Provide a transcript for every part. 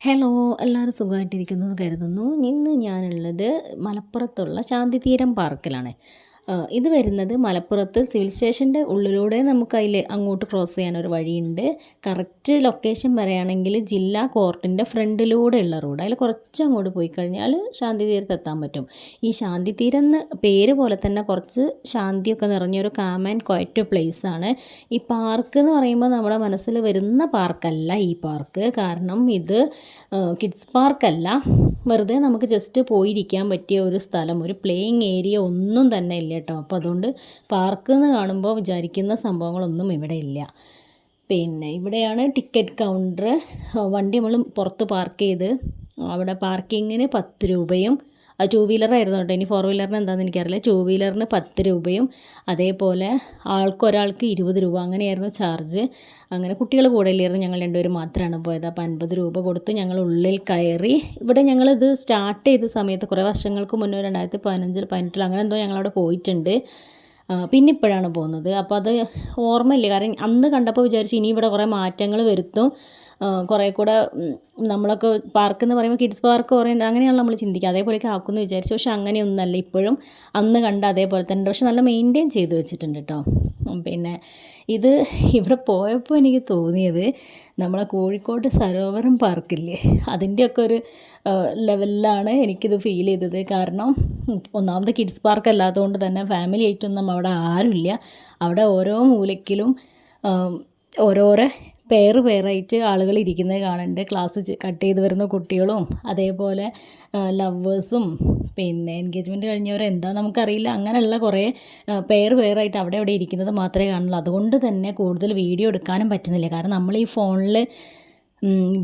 Hello, എല്ലാവരും സുഖമായിട്ടിരിക്കുന്നു എന്ന് കരുതുന്നു. ഇന്ന് ഞാനുള്ളത് മലപ്പുറത്തുള്ള ശാന്തിതീരം പാർക്കിലാണ്. ഇത് വരുന്നത് മലപ്പുറത്ത് സിവിൽ സ്റ്റേഷൻ്റെ ഉള്ളിലൂടെ നമുക്ക് അങ്ങോട്ട് ക്രോസ് ചെയ്യാനൊരു വഴിയുണ്ട്. കറക്റ്റ് ലൊക്കേഷൻ പറയുകയാണെങ്കിൽ ജില്ലാ കോർട്ടിൻ്റെ ഫ്രണ്ടിലൂടെയുള്ള റോഡ്. അതിൽ കുറച്ച് അങ്ങോട്ട് പോയി കഴിഞ്ഞാൽ ശാന്തിതീരത്ത് എത്താൻ പറ്റും. ഈ ശാന്തിതീരം എന്ന് പേര് പോലെ തന്നെ കുറച്ച് ശാന്തിയൊക്കെ നിറഞ്ഞൊരു കാം ആൻഡ് ക്വയറ്റ് പ്ലേസാണ്. ഈ പാർക്ക് എന്ന് പറയുമ്പോൾ നമ്മുടെ മനസ്സിൽ വരുന്ന പാർക്കല്ല ഈ പാർക്ക്. കാരണം ഇത് കിഡ്സ് പാർക്കല്ല, വെറുതെ നമുക്ക് ജസ്റ്റ് പോയിരിക്കാൻ പറ്റിയ ഒരു സ്ഥലം, ഒരു പ്ലേയിങ് ഏരിയ ഒന്നും തന്നെ ഇല്ല കേട്ടോ. അപ്പോൾ അതുകൊണ്ട് പാർക്ക് എന്ന് കാണുമ്പോൾ വിചാരിക്കുന്ന സംഭവങ്ങളൊന്നും ഇവിടെ ഇല്ല. പിന്നെ ഇവിടെയാണ് ടിക്കറ്റ് കൗണ്ടർ. വണ്ടി നമ്മൾ പുറത്ത് പാർക്ക് ചെയ്ത് അവിടെ പാർക്കിങ്ങിന് 10 രൂപയും, അത് ടൂ വീലറായിരുന്നു കേട്ടോ. ഇനി ഫോർ വീലറിന് എന്താണെന്ന് എനിക്കറിയില്ല. ടൂ വീലറിന് 10 രൂപയും അതേപോലെ ഒരാൾക്ക് 20 രൂപ അങ്ങനെയായിരുന്നു ചാർജ്. അങ്ങനെ കുട്ടികൾ കൂടെ ഇല്ലായിരുന്നു, ഞങ്ങൾ രണ്ടുപേരും മാത്രമാണ് പോയത്. അപ്പോൾ 50 രൂപ കൊടുത്ത് ഞങ്ങൾ ഉള്ളിൽ കയറി. ഇവിടെ ഞങ്ങളിത് സ്റ്റാർട്ട് ചെയ്ത സമയത്ത് കുറേ വർഷങ്ങൾക്ക് മുന്നേ 2015 18 അങ്ങനെ എന്തോ ഞങ്ങളവിടെ പോയിട്ടുണ്ട്. പിന്നെ ഇപ്പോഴാണ് പോകുന്നത്. അപ്പോൾ അത് ഓർമ്മയില്ല, കാരണം അന്ന് കണ്ടപ്പോൾ വിചാരിച്ചു ഇനി ഇവിടെ കുറേ മാറ്റങ്ങൾ വരുത്തും, കുറേ കൂടെ നമ്മളൊക്കെ പാർക്ക് എന്ന് പറയുമ്പോൾ കിഡ്സ് പാർക്ക് കുറേ അങ്ങനെയാണ് നമ്മൾ ചിന്തിക്കുക, അതേപോലെയൊക്കെ ആക്കുമെന്ന് വിചാരിച്ചു. പക്ഷെ അങ്ങനെയൊന്നല്ല, ഇപ്പോഴും അന്ന് കണ്ട അതേപോലെ തന്നെ, പക്ഷെ നല്ല മെയിൻറ്റെയിൻ ചെയ്ത് വെച്ചിട്ടുണ്ട് കേട്ടോ. പിന്നെ ഇത് ഇവിടെ പോയപ്പോൾ എനിക്ക് തോന്നിയത് നമ്മളെ കോഴിക്കോട് സരോവരം പാർക്കില്ലേ, അതിൻ്റെയൊക്കെ ഒരു ലെവലിലാണ് എനിക്കിത് ഫീൽ ചെയ്തത്. കാരണം ഒന്നാമത് കിഡ്സ് പാർക്ക് അല്ലാത്തതുകൊണ്ട് തന്നെ ഫാമിലി ആയിട്ടൊന്നും അവിടെ ആരുമില്ല. അവിടെ ഓരോ മൂലയ്ക്കിലും ഓരോരോ പെയറായിട്ട് ആളുകൾ ഇരിക്കുന്നത് കാണുന്നുണ്ട്. ക്ലാസ് കട്ട് ചെയ്ത് വരുന്ന കുട്ടികളും അതേപോലെ ലവേഴ്സും പിന്നെ എൻഗേജ്മെൻറ്റ് കഴിഞ്ഞവരോ എന്താ നമുക്കറിയില്ല, അങ്ങനെയുള്ള കുറേ പെയറായിട്ട് അവിടെ ഇരിക്കുന്നത് മാത്രമേ കാണുള്ളൂ. അതുകൊണ്ട് തന്നെ കൂടുതൽ വീഡിയോ എടുക്കാനും പറ്റുന്നില്ല. കാരണം നമ്മൾ ഈ ഫോണിൽ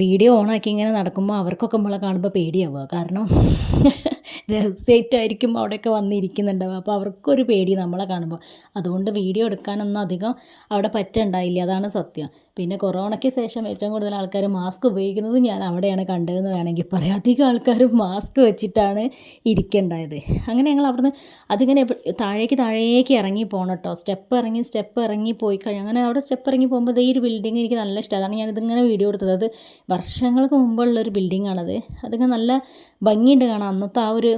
വീഡിയോ ഓണാക്കി ഇങ്ങനെ നടക്കുമ്പോൾ അവർക്കൊക്കെ നമ്മളെ കാണുമ്പോൾ പേടിയാവുക. കാരണം രഹസ്യമായിട്ടായിരിക്കും അവിടെയൊക്കെ വന്നിരിക്കുന്നുണ്ടാവുക. അപ്പോൾ അവർക്കൊരു പേടി നമ്മളെ കാണുമ്പോൾ. അതുകൊണ്ട് വീഡിയോ എടുക്കാനൊന്നും അധികം അവിടെ പറ്റുണ്ടായില്ല, അതാണ് സത്യം. പിന്നെ കൊറോണയ്ക്ക് ശേഷം ഏറ്റവും കൂടുതൽ ആൾക്കാർ മാസ്ക് ഉപയോഗിക്കുന്നത് ഞാൻ അവിടെയാണ് കണ്ടതെന്ന് വേണമെങ്കിൽ പറയാം. അധികം ആൾക്കാർ മാസ്ക് വെച്ചിട്ടാണ് ഇരിക്കേണ്ടായത്. അങ്ങനെ ഞങ്ങൾ അവിടുന്ന് അതിങ്ങനെ താഴേക്ക് ഇറങ്ങി പോകണം കേട്ടോ. സ്റ്റെപ്പ് ഇറങ്ങി പോയി കഴിഞ്ഞാൽ അങ്ങനെ അവിടെ സ്റ്റെപ്പ് ഇറങ്ങി പോകുമ്പോൾ ഈ ഒരു ബിൽഡിങ് എനിക്ക് നല്ല ഇഷ്ടമാണ്. അതാണ് ഞാനിതിങ്ങനെ വീഡിയോ എടുത്തത്. അത് വർഷങ്ങൾക്ക് മുമ്പുള്ളൊരു ബിൽഡിങ്ങാണത്. അതിങ്ങനെ നല്ല ഭംഗിയുണ്ട് കാണാൻ. അന്നത്തെ ആ ഒരു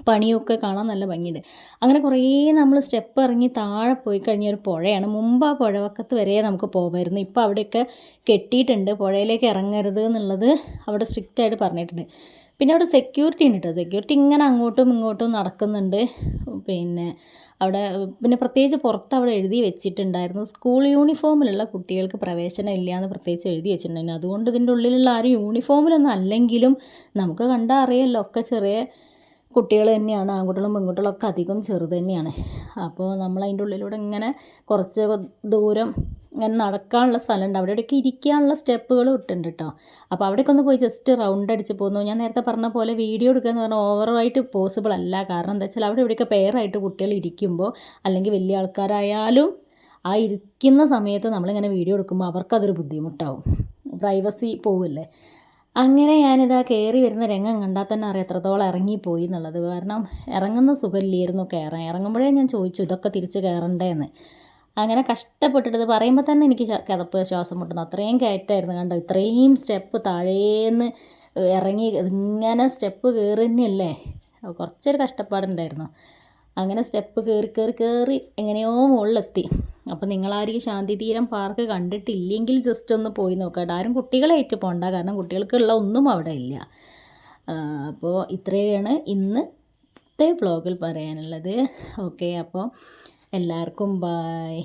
പണിയൊക്കെ കാണാൻ നല്ല ഭംഗിയുണ്ട്. അങ്ങനെ കുറേ നമ്മൾ സ്റ്റെപ്പ് ഇറങ്ങി താഴെ പോയി കഴിഞ്ഞ ഒരു പുഴയാണ്. മുമ്പ് ആ പുഴവക്കത്ത് വരെ നമുക്ക് പോകാമായിരുന്നു. ഇപ്പോൾ അവിടെയൊക്കെ കെട്ടിയിട്ടുണ്ട്, പുഴയിലേക്ക് ഇറങ്ങരുത് എന്നുള്ളത് അവിടെ സ്ട്രിക്റ്റായിട്ട് പറഞ്ഞിട്ടുണ്ട്. പിന്നെ അവിടെ സെക്യൂരിറ്റി ഉണ്ട് കേട്ടോ. സെക്യൂരിറ്റി ഇങ്ങനെ അങ്ങോട്ടും ഇങ്ങോട്ടും നടക്കുന്നുണ്ട്. പിന്നെ പ്രത്യേകിച്ച് പുറത്ത് അവിടെ എഴുതി വെച്ചിട്ടുണ്ടായിരുന്നു, സ്കൂൾ യൂണിഫോമിലുള്ള കുട്ടികൾക്ക് പ്രവേശനം ഇല്ല എന്ന് പ്രത്യേകിച്ച് എഴുതി വെച്ചിട്ടുണ്ടായിരുന്നു. അതുകൊണ്ട് ഇതിൻ്റെ ഉള്ളിലുള്ള ആരും യൂണിഫോമിലൊന്നും അല്ലെങ്കിലും നമുക്ക് കണ്ടാൽ അറിയാമല്ലോ, ഒക്കെ ചെറിയ കുട്ടികൾ തന്നെയാണ്. ആൺകുട്ടികളും പെൺകുട്ടികളും ഒക്കെ അധികം ചെറുത് തന്നെയാണ്. അപ്പോൾ നമ്മൾ അതിൻ്റെ ഉള്ളിലൂടെ ഇങ്ങനെ കുറച്ച് ദൂരം ഇങ്ങനെ നടക്കാനുള്ള സ്ഥലമുണ്ട്. അവിടെയൊക്കെ ഇരിക്കാനുള്ള സ്റ്റെപ്പുകൾ ഇട്ടുണ്ട് കേട്ടോ. അപ്പോൾ അവിടേക്ക് ഒന്ന് പോയി ജസ്റ്റ് റൗണ്ട് അടിച്ച് പോന്നു. ഞാൻ നേരത്തെ പറഞ്ഞ പോലെ വീഡിയോ എടുക്കുക എന്ന് പറഞ്ഞാൽ ഓവറായിട്ട് പോസിബിൾ അല്ല. കാരണം എന്താ വെച്ചാൽ ഇവിടെയൊക്കെ പെയറായിട്ട് കുട്ടികൾ ഇരിക്കുമ്പോൾ, അല്ലെങ്കിൽ വലിയ ആൾക്കാരായാലും ആ ഇരിക്കുന്ന സമയത്ത് നമ്മളിങ്ങനെ വീഡിയോ എടുക്കുമ്പോൾ അവർക്കതൊരു ബുദ്ധിമുട്ടാവും, പ്രൈവസി പോവില്ലേ. അങ്ങനെ ഞാനിതാ കയറി വരുന്ന രംഗം കണ്ടാൽ തന്നെ അറിയാം എത്രത്തോളം ഇറങ്ങിപ്പോയി എന്നുള്ളത്. കാരണം ഇറങ്ങുന്ന സുഖമില്ലായിരുന്നു കയറാൻ. ഇറങ്ങുമ്പോഴേ ഞാൻ ചോദിച്ചു ഇതൊക്കെ തിരിച്ച് കയറണ്ടേന്ന്. അങ്ങനെ കഷ്ടപ്പെട്ടിട്ട് ഇത് പറയുമ്പോൾ തന്നെ എനിക്ക് കിതപ്പ്, ശ്വാസം മുട്ടുന്നു, അത്രയും കയറ്റായിരുന്നു. കണ്ടോ, ഇത്രയും സ്റ്റെപ്പ് താഴേന്ന് ഇറങ്ങി ഇങ്ങനെ സ്റ്റെപ്പ് കയറി തന്നെയല്ലേ, കുറച്ചൊരു കഷ്ടപ്പാടുണ്ടായിരുന്നു. അങ്ങനെ സ്റ്റെപ്പ് കയറി എങ്ങനെയോ മുകളിലെത്തി. അപ്പോൾ നിങ്ങളാരും ഈ ശാന്തിതീരം പാർക്ക് കണ്ടിട്ടില്ലെങ്കിൽ ജസ്റ്റ് ഒന്ന് പോയി നോക്കാം. ആരും കുട്ടികളായിട്ട് പോകണ്ട, കാരണം കുട്ടികൾക്കുള്ള ഒന്നും അവിടെ ഇല്ല. അപ്പോൾ ഇത്രയാണ് ഇന്നത്തെ വ്ളോഗിൽ പറയാനുള്ളത്. ഓക്കെ, അപ്പോൾ എല്ലാവർക്കും ബൈ.